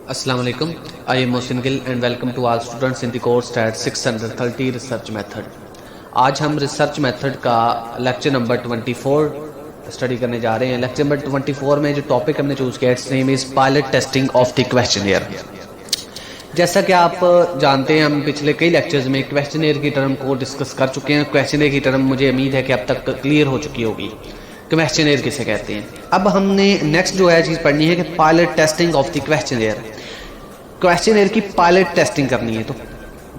Assalamu alaikum. I am Mohsin Gill and welcome to all students in the course at 630 research method. आज हम research method का lecture number 24 study करने जा रहे हैं। Lecture number 24 में जो टॉपिक हमने चूज़ किया it's name is pilot testing of the questionnaire. जैसा कि आप जानते हैं हम पिछले कई लेक्चर्स में क्वेश्चनियर की टर्म को डिस्कस कर चुके हैं। क्वेश्चनियर की टर्म मुझे उम्मीद है कि अब तक क्लियर हो चुकी होगी। क्वेश्चनियर किसे कहते हैं। अब हमने नेक्स्ट जो है चीज़ पढ़नी है कि pilot testing of the questionnaire. Questionnaire की पायलट टेस्टिंग करनी है। तो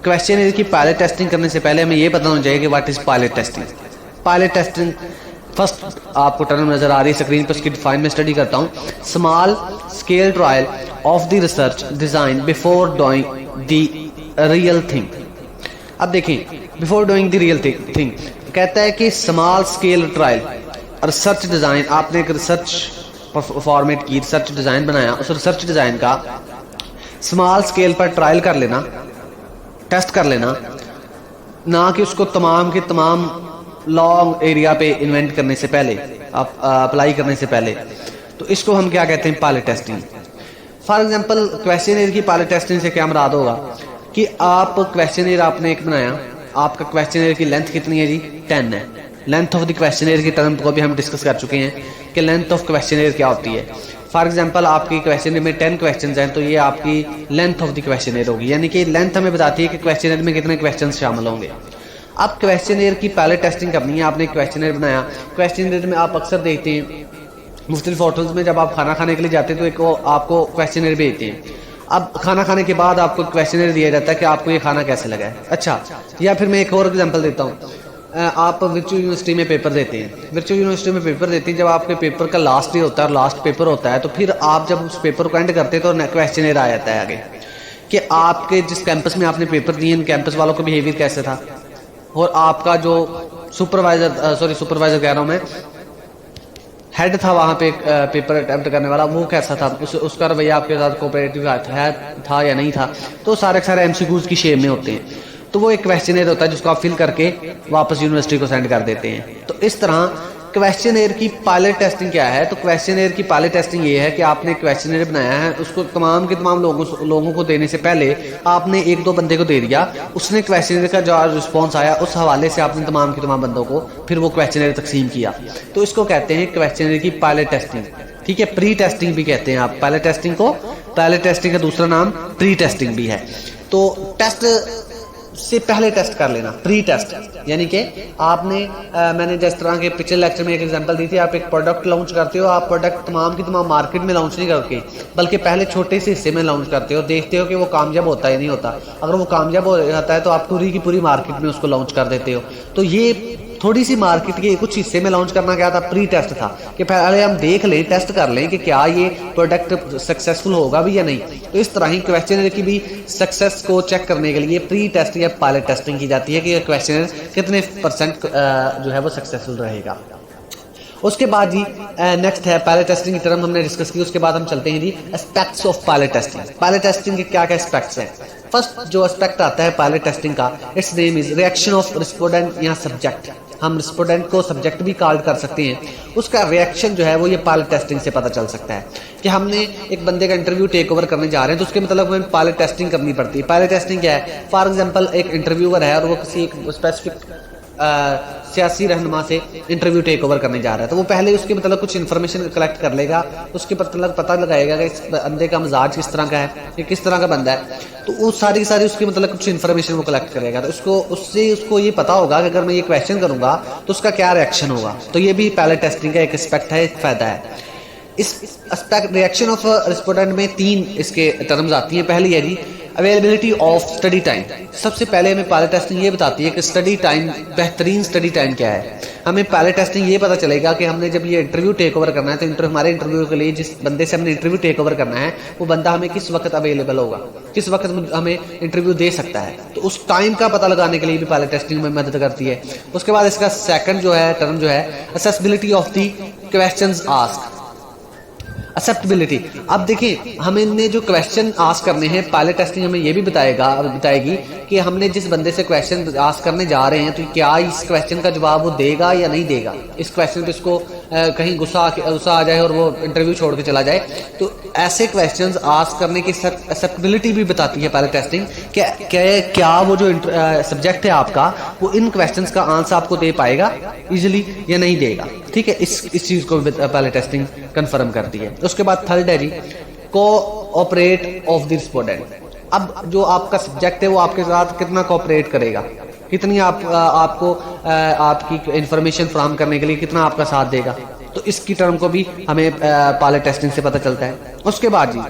क्वेश्चनियर की पायलट टेस्टिंग करने से पहले हमें ये पता होना चाहिए कि what is pilot testing. Pilot testing first आपको टर्म नज़र आ रही है स्क्रीन पर, उसकी डिफाइन में स्टडी करता हूँ। Small scale trial of the research design before doing the real thing. अब देखें, before doing the real thing कहता है कि small scale trial research design, आपने एक रिसर्च फॉर्मेट की, रिसर्च डिज़ाइन बनाया, उस रिसर्च डिज़ाइन का स्मॉल स्केल पर ट्रायल कर लेना, टेस्ट कर लेना, ना कि उसको तमाम के तमाम लॉन्ग एरिया पे इन्वेंट करने से पहले, अप्लाई करने से पहले। तो इसको हम क्या कहते हैं, pilot testing. For example questionnaire की पायलट टेस्टिंग से क्या मुराद होगा कि आप क्वेश्चनियर आपने एक बनाया, आपका क्वेश्चनियर की लेंथ कितनी है जी, 10 है। लेंथ ऑफ द क्वेश्चनियर की टर्म को भी हम डिस्कस कर चुके हैं कि लेंथ ऑफ क्वेश्चनियर क्या होती है। फॉर एग्जांपल आपकी क्वेश्चनियर में 10 क्वेश्चंस हैं, तो ये आपकी लेंथ ऑफ द क्वेश्चनियर होगी, यानी कि लेंथ हमें बताती है कि क्वेश्चनियर में कितने क्वेश्चंस शामिल होंगे। अब क्वेश्चनियर की पायलट टेस्टिंग करनी है। आपने क्वेश्चनियर बनाया, क्वेश्चनियर में आप अक्सर देखते हैं मुख्तलिफ होटल्स में जब आप खाना खाने के लिए जाते हैं तो एक आपको क्वेश्चनियर भेजते हैं। अब खाना खाने के बाद आपको क्वेश्चनियर दिया जाता है कि आपको ये खाना कैसे लगा है। अच्छा, या फिर मैं एक और एग्जांपल देता हूँ। आप वर्चुअल यूनिवर्सिटी में पेपर देते हैं, वर्चुअल यूनिवर्सिटी में पेपर देते हैं, जब आपके पेपर का लास्ट डे होता है, लास्ट पेपर होता है, तो फिर आप जब उस पेपर को एंड करते हैं तो क्वेश्चनियर आ जाता है आगे कि आपके जिस कैंपस में आपने पेपर दिए उन कैंपस वालों का बिहेवियर कैसे था, और आपका जो सुपरवाइजर कह रहा हूँ मैं, हेड था वहाँ पे पेपर अटेम्प्ट करने वाला, वो कैसा था, उसका रवैया आपके साथ कोऑपरेटिव था या नहीं था। तो सारे एमसीक्यूज की शेप में होते हैं। तो वो एक क्वेश्चनियर होता है जिसको आप फिल करके वापस यूनिवर्सिटी को सेंड कर देते हैं। तो इस तरह क्वेश्चनियर की पायलट टेस्टिंग क्या है। तो क्वेश्चनियर की पायलट टेस्टिंग ये है कि आपने क्वेश्चनियर बनाया है, उसको तमाम के तमाम लोगों को देने से पहले आपने एक दो बंदे को दे दिया, उसने क्वेश्चनियर का जो रिस्पॉन्स आया उस हवाले से आपने तमाम के तमाम बंदों को फिर वो क्वेश्चनियर तकसीम किया। तो इसको कहते हैं क्वेश्चनियर की पायलट टेस्टिंग। ठीक है, प्री टेस्टिंग भी कहते हैं आप पायलट टेस्टिंग को। पायलट टेस्टिंग का दूसरा नाम प्री टेस्टिंग भी है। तो टेस्ट से पहले टेस्ट कर लेना, प्री टेस्ट, यानी कि आपने मैंने जिस तरह के पिछले लेक्चर में एक एग्जांपल दी थी, आप एक प्रोडक्ट लॉन्च करते हो, आप प्रोडक्ट तमाम की तमाम मार्केट में लॉन्च नहीं करके बल्कि पहले छोटे से हिस्से में लॉन्च करते हो, देखते हो कि वो कामयाब होता है नहीं होता। अगर वो कामयाब हो जाता है तो आप पूरी की पूरी मार्केट में उसको लॉन्च कर देते हो। तो ये थोड़ी सी मार्केट के कुछ हिस्से में लॉन्च करना क्या था, प्री टेस्ट था, कि पहले हम देख लें, टेस्ट कर लें कि क्या ये प्रोडक्ट सक्सेसफुल होगा भी या नहीं। तो इस तरह ही क्वेश्चनर की भी सक्सेस को चेक करने के लिए प्री टेस्ट या पायलट टेस्टिंग की जाती है कि क्वेश्चनर कितने % जो है वो सक्सेसफुल रहेगा। उसके बाद जी नेक्स्ट है पायलट टेस्टिंग की टर्म हमने डिस्कस की। उसके बाद हम चलते हैं जी aspects of pilot testing. Pilot testing के क्या क्या एस्पेक्ट्स हैं। फर्स्ट जो एस्पेक्ट आता है पायलट टेस्टिंग का, it's name is reaction of respondent या सब्जेक्ट। हम रिस्पोंडेंट को सब्जेक्ट भी कॉल कर सकते हैं। उसका रिएक्शन जो है वो ये पायलट टेस्टिंग से पता चल सकता है कि हमने एक बंदे का इंटरव्यू टेक ओवर करने जा रहे हैं, तो उसके मतलब हमें पायलट टेस्टिंग करनी पड़ती है। पायलट टेस्टिंग क्या है, फॉर एग्जांपल एक इंटरव्यूअर है और वो किसी एक स्पेसिफिक सियासी रहनुमा से इंटरव्यू टेक ओवर करने जा रहा है, तो वो पहले उसके मतलब कुछ इन्फॉर्मेशन कलेक्ट कर लेगा, उसके पता लगाएगा कि इस बंदे का मिजाज किस तरह का है, ये किस तरह का बंदा है। तो वो सारी उसकी मतलब कुछ इन्फॉर्मेशन वो कलेक्ट करेगा, तो उसको ये पता होगा कि अगर मैं ये क्वेश्चन करूंगा तो उसका क्या रिएक्शन होगा। तो ये भी पायलट टेस्टिंग का एक एस्पेक्ट है, एक फायदा है। इस एस्पेक्ट रिएक्शन ऑफ रिस्पोंडेंट में 3 इसके टर्म्स आती हैं। पहली है जी अवेलेबिलिटी ऑफ स्टडी टाइम। सबसे पहले हमें पायलट टेस्टिंग ये बताती है कि स्टडी टाइम, बेहतरीन स्टडी टाइम क्या है। हमें पायलट टेस्टिंग ये पता चलेगा कि हमने जब ये इंटरव्यू टेक ओवर करना है तो हमारे इंटरव्यू के लिए जिस बंदे से हमने इंटरव्यू टेक ओवर करना है वो बंदा हमें किस वक्त अवेलेबल होगा, किस वक्त हमें इंटरव्यू दे सकता है। तो उस टाइम का पता लगाने के लिए भी पायलट टेस्टिंग में मदद करती है। उसके बाद इसका सेकंड जो है टर्म जो है accessibility of the questions asked. Acceptability, अब देखिए हमने जो क्वेश्चन आस्क करने हैं, पायलट टेस्टिंग हमें ये भी बताएगी कि हमने जिस बंदे से क्वेश्चन आस्क करने जा रहे हैं तो क्या इस क्वेश्चन का जवाब वो देगा या नहीं देगा। इस क्वेश्चन पे इसको कहीं गुस्सा आ जाए और वो इंटरव्यू छोड़ के चला जाए, तो ऐसे क्वेश्चंस आस्क करने की एक्सेप्टेबिलिटी भी बताती है पायलट टेस्टिंग। क्या वो जो सब्जेक्ट है आपका वो इन क्वेश्चंस का आंसर आपको दे पाएगा इजिली या नहीं देगा। ठीक है, इस चीज को पायलट टेस्टिंग कंफर्म करती है। उसके बाद थर्ड है जी कोऑपरेट ऑफ द रिस्पोंडेंट। अब जो आपका सब्जेक्ट है वो आपके साथ कितना कोऑपरेट करेगा, कितनी आपको आपकी इंफॉर्मेशन फ्राहम करने के लिए कितना आपका साथ देगा, तो इसकी टर्म को भी हमें पायलट टेस्टिंग से पता चलता है। उसके बाद जी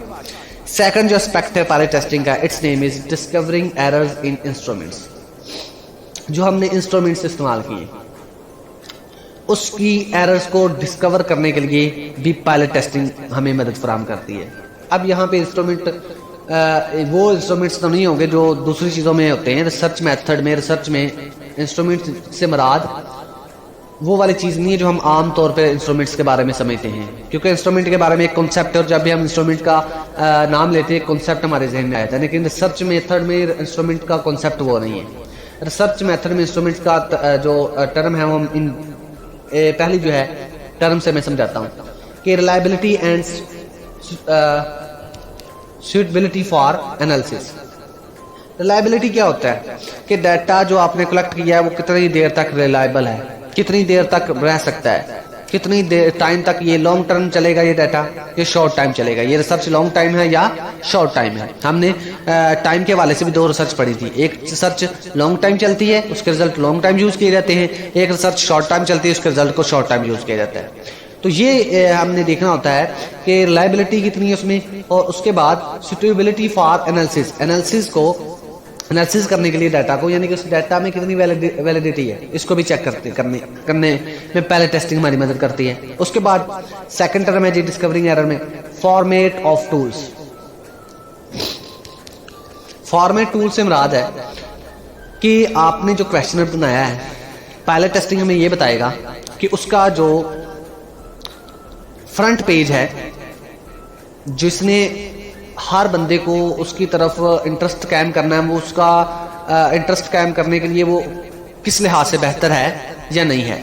सेकंड जो एस्पेक्ट है पायलट टेस्टिंग का, it's name is discovering errors in instruments. जो हमने इंस्ट्रूमेंट्स इस्तेमाल किए उसकी एरर्स को डिस्कवर करने के लिए भी पायलट टेस्टिंग हमें मदद फराहम करती है। अब यहाँ पे इंस्ट्रूमेंट वो इंस्ट्रूमेंट्स तो नहीं होंगे जो दूसरी चीज़ों में होते हैं। रिसर्च मेथड में, रिसर्च में इंस्ट्रूमेंट से मराद वो वाली चीज़ नहीं है जो हम आम तौर पे इंस्ट्रूमेंट्स के बारे में समझते हैं, क्योंकि इंस्ट्रूमेंट के बारे में एक कॉन्सेप्ट है और जब भी हम इंस्ट्रूमेंट का नाम लेते हैं कॉन्सेप्ट हमारे जहन में आता है। लेकिन रिसर्च मेथड में इंस्ट्रूमेंट का कॉन्सेप्ट वो नहीं है। रिसर्च मेथड में इंस्ट्रूमेंट का जो टर्म है वो हम इन पहली जो है टर्म से मैं समझाता हूँ कि reliability and suitability for analysis. Reliability क्या होता है कि डाटा जो आपने कलेक्ट किया है वो कितनी देर तक रिलायबल है, कितनी देर तक रह सकता है, कितनी देर टाइम तक ये लॉन्ग टर्म चलेगा ये डाटा, ये शॉर्ट टाइम चलेगा, ये रिसर्च लॉन्ग टाइम है या शॉर्ट टाइम है। हमने टाइम के हवाले से भी दो रिसर्च पढ़ी थी, एक रिसर्च लॉन्ग टाइम चलती है उसके रिजल्ट लॉन्ग टाइम यूज किए जाते हैं, एक रिसर्च शॉर्ट टाइम चलती है उसके रिजल्ट को शॉर्ट टाइम यूज किया जाता है। तो ये हमने देखना होता है कि रिलायबिलिटी कितनी है उसमें, और उसके बाद सूटेबिलिटी फॉर एनालिसिस, एनालिसिस करने के लिए डाटा को, यानी कि उस डाटा में कितनी वैलिडिटी है इसको भी चेक करने में पायलट टेस्टिंग हमारी मदद करती है। उसके बाद सेकंड टर्म है जी डिस्कवरिंग एरर में format of tools. Format tool से मुराद है कि आपने जो क्वेश्चनर बनाया है, पायलट टेस्टिंग हमें ये बताएगा कि उसका जो फ्रंट पेज है जिसने हर बंदे को उसकी तरफ इंटरेस्ट कायम करना है, वो उसका इंटरेस्ट कायम करने के लिए वो किस लिहाज से बेहतर है या नहीं है।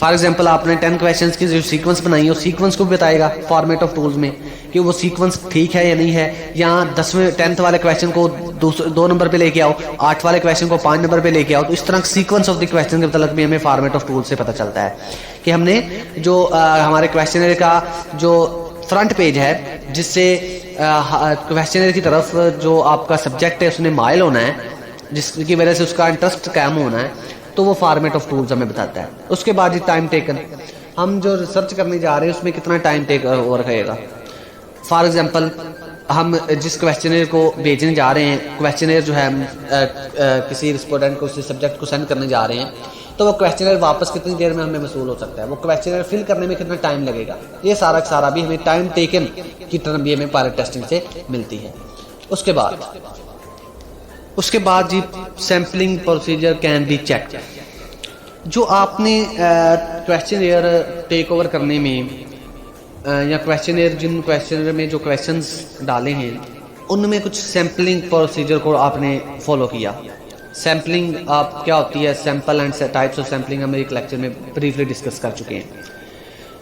फॉर एग्जांपल आपने 10 क्वेश्चंस की जो सीक्वेंस बनाई है उस सीक्वेंस को बताएगा फॉर्मेट ऑफ टूल्स में कि वो सीक्वेंस ठीक है या नहीं है, या 10th वाले क्वेश्चन को 2 नंबर पे लेके आओ, 8 वाले क्वेश्चन को 5 नंबर पे लेके आओ। तो इस तरह सीक्वेंस ऑफ द क्वेश्चन के मतलब भी हमें फॉर्मेट ऑफ टूल्स से पता चलता है कि हमने जो हमारे क्वेश्चनर का जो फ्रंट पेज है जिससे क्वेश्चनर की तरफ जो आपका सब्जेक्ट है उसने माइल होना है, जिसकी वजह से उसका इंटरेस्ट कायम होना है, तो वो फॉर्मेट ऑफ टूल्स हमें बताता है। उसके बाद ये टाइम टेकन, हम जो रिसर्च करने जा रहे हैं उसमें कितना टाइम टेक ओवर रहेगा। फॉर एग्जांपल हम जिस क्वेश्चनर को भेजने जा रहे हैं, क्वेश्चनर जो है किसी रिस्पोंडेंट को, किसी सब्जेक्ट को सेंड करने जा रहे हैं, तो वो क्वेश्चनर वापस कितनी देर में हमें वसूल हो सकता है, वो क्वेश्चनर फिल करने में कितना टाइम लगेगा, ये सारा भी हमें टाइम टेकन की टर्म भी हमें पायलट टेस्टिंग से मिलती है। उसके बाद जी sampling procedure can be check. जो आपने क्वेश्चनर टेक ओवर करने में या जिन क्वेश्चनर में जो क्वेश्चंस डाले हैं उनमें कुछ सैम्पलिंग प्रोसीजर को आपने फॉलो किया। सैम्पलिंग आप क्या होती है, sample and types of sampling हम एक लेक्चर में ब्रीफली डिस्कस कर चुके हैं।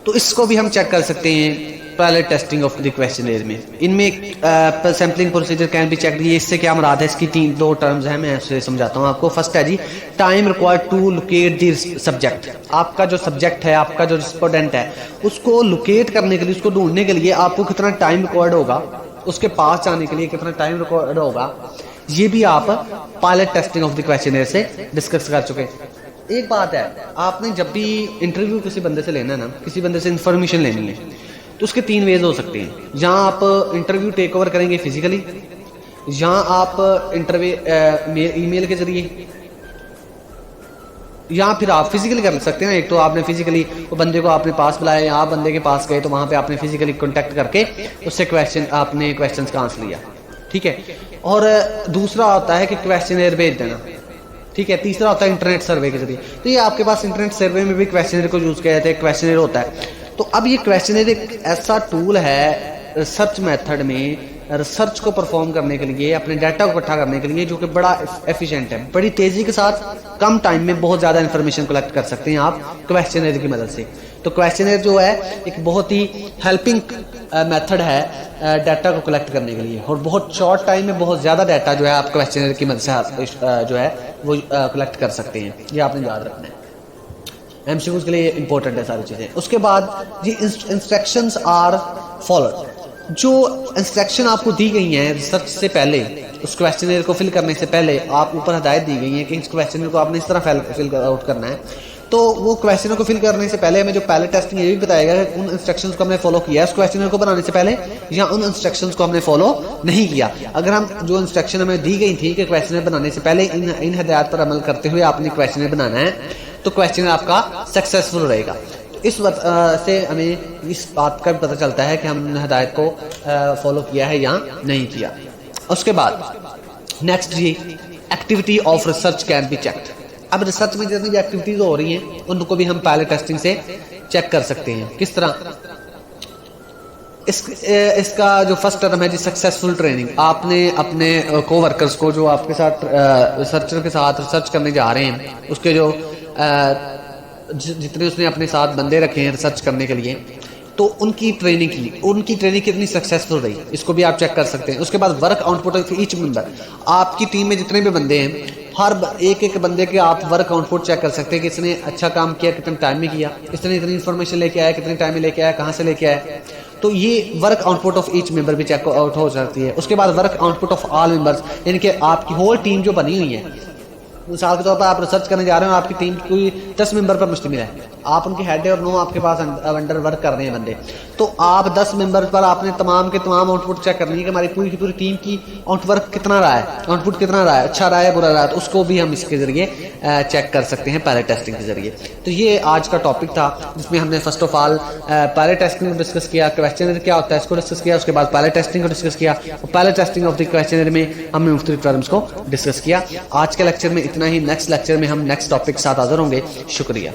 तो इसको भी हम चेक कर सकते हैं pilot testing of the questionnaire में। इनमें sampling procedure can be check, ये इससे क्या मुराद है, इसकी 2 टर्म्स हैं, मैं उससे समझाता हूँ आपको। फर्स्ट है जी time required to locate the subject. आपका जो सब्जेक्ट है, आपका जो रिस्पोंडेंट है, उसको लोकेट करने के लिए, उसको ढूंढने के लिए आपको कितना टाइम रिक्वायर्ड होगा, उसके पास जाने के लिए कितना टाइम रिक्वायर्ड होगा, ये भी आप pilot testing of the questionnaire से डिस्कस कर चुके हैं। एक बात है, आपने जब भी इंटरव्यू किसी बंदे से लेना है ना, किसी बंदे से इंफॉर्मेशन लेनी है, तो उसके 3 वेज हो सकते हैं। जहाँ आप इंटरव्यू टेक ओवर करेंगे फिजिकली, जहाँ आप इंटरव्यू ईमेल के जरिए, या फिर आप फिजिकली कर सकते हैं। एक तो आपने फिजिकली वो बंदे को आपने पास बुलाया, आप बंदे के पास गए तो वहाँ पे आपने फिजिकली कॉन्टेक्ट करके उससे आपने क्वेश्चन का आंसर लिया, ठीक है। और दूसरा होता है कि क्वेश्चनर भेज देना, ठीक है। तीसरा होता है इंटरनेट सर्वे के जरिए। तो ये आपके पास इंटरनेट सर्वे में भी क्वेश्चनर को यूज किया जाता है, क्वेश्चनर होता है। तो अब ये क्वेश्चनर एक ऐसा टूल है रिसर्च मेथड में, रिसर्च को परफॉर्म करने के लिए, अपने डाटा को इकट्ठा करने के लिए, जो कि बड़ा एफिशिएंट है। बड़ी तेजी के साथ कम टाइम में बहुत ज़्यादा इन्फॉर्मेशन कलेक्ट कर सकते हैं आप क्वेश्चनर की मदद से। तो क्वेश्चनर जो है एक बहुत ही हेल्पिंग मेथड है डाटा को कलेक्ट करने के लिए, और बहुत शॉर्ट टाइम में बहुत ज़्यादा डाटा जो है आप क्वेश्चनर की मदद से जो है वो कलेक्ट कर सकते हैं। ये आपने याद रखना है, एमसीक्यूज के लिए इंपॉर्टेंट है सारी चीज़ें। उसके बाद ये इंस्ट्रक्शंस आर फॉलोड। जो इंस्ट्रक्शन आपको दी गई हैं रिसर्च से पहले, उस क्वेश्चनर को फिल करने से पहले आप ऊपर हिदायत दी गई है कि इस क्वेश्चनर को आपने इस तरह फिल आउट करना है। तो वो क्वेश्चनर को फिल करने से पहले हमें जो पहले टेस्टिंग ये भी बताएगा कि उन इंस्ट्रक्शंस को हमने फॉलो किया है उस क्वेश्चनर को बनाने से पहले, या उन इंस्ट्रक्शंस को हमने फॉलो नहीं किया। अगर हम जो इंस्ट्रक्शन हमें दी गई थी कि क्वेश्चनर बनाने से पहले इन हिदायत पर अमल करते हुए आपने क्वेश्चनर बनाना है, तो क्वेश्चनर आपका सक्सेसफुल रहेगा। इस से हमें इस बात का भी पता चलता है कि हमने हिदायत को फॉलो किया है या नहीं किया। उसके बाद next G, activity of research can be checked. अब रिसर्च में जितनी भी एक्टिविटीज हो रही हैं उनको भी हम पहले टेस्टिंग से चेक कर सकते हैं। किस तरह? इसका जो फर्स्ट टर्म है जी, सक्सेसफुल ट्रेनिंग। आपने अपने कोवर्कर्स को, जो आपके साथ रिसर्चर के साथ रिसर्च करने जा रहे हैं, उसके जो जितने उसने अपने साथ बंदे रखे हैं रिसर्च करने के लिए, तो उनकी ट्रेनिंग कितनी सक्सेसफुल रही, इसको भी आप चेक कर सकते हैं। उसके बाद work output of each member. आपकी टीम में जितने भी बंदे हैं, हर एक बंदे के आप वर्क आउटपुट चेक कर सकते हैं कि इसने अच्छा काम किया, कितने टाइम में किया, इसने इतनी इन्फॉर्मेशन लेके आया, कितने टाइम में लेके आया, कहाँ से लेके आया। तो ये work output of each member भी चेक आउट हो सकती है। उसके बाद work output of all members, यानी कि आपकी होल टीम जो बनी हुई है, मिसाल के तौर पर आप रिसर्च करने जा रहे हो, आपकी टीम कोई 10 मेंबर पर मुश्तमिल है, आप उनके हेड है और 9 आपके पास अंडर वर्क कर रहे हैं बंदे, तो आप 10 मेंबर पर आपने तमाम के तमाम आउटपुट चेक करनी है कि हमारी पूरी की पूरी टीम की आउटपुट कितना रहा है, अच्छा रहा है, बुरा रहा है। तो उसको भी हम इसके जरिए चेक कर सकते हैं पहले टेस्टिंग के जरिए। तो ये आज का टॉपिक था जिसमें हमने फर्स्ट ऑफ ऑल पहले टेस्टिंग को डिस्कस किया, क्वेश्चनर क्या होता है इसको डिस्कस किया, उसके बाद पहले टेस्टिंग को डिस्कस किया, और पहले टेस्टिंग ऑफ द क्वेश्चनर में हमने मुख्तलिफ टर्म्स को डिस्कस किया। आज के लेक्चर में इतना ही। नेक्स्ट लेक्चर में हम नेक्स्ट टॉपिक के साथ हाजिर होंगे। शुक्रिया।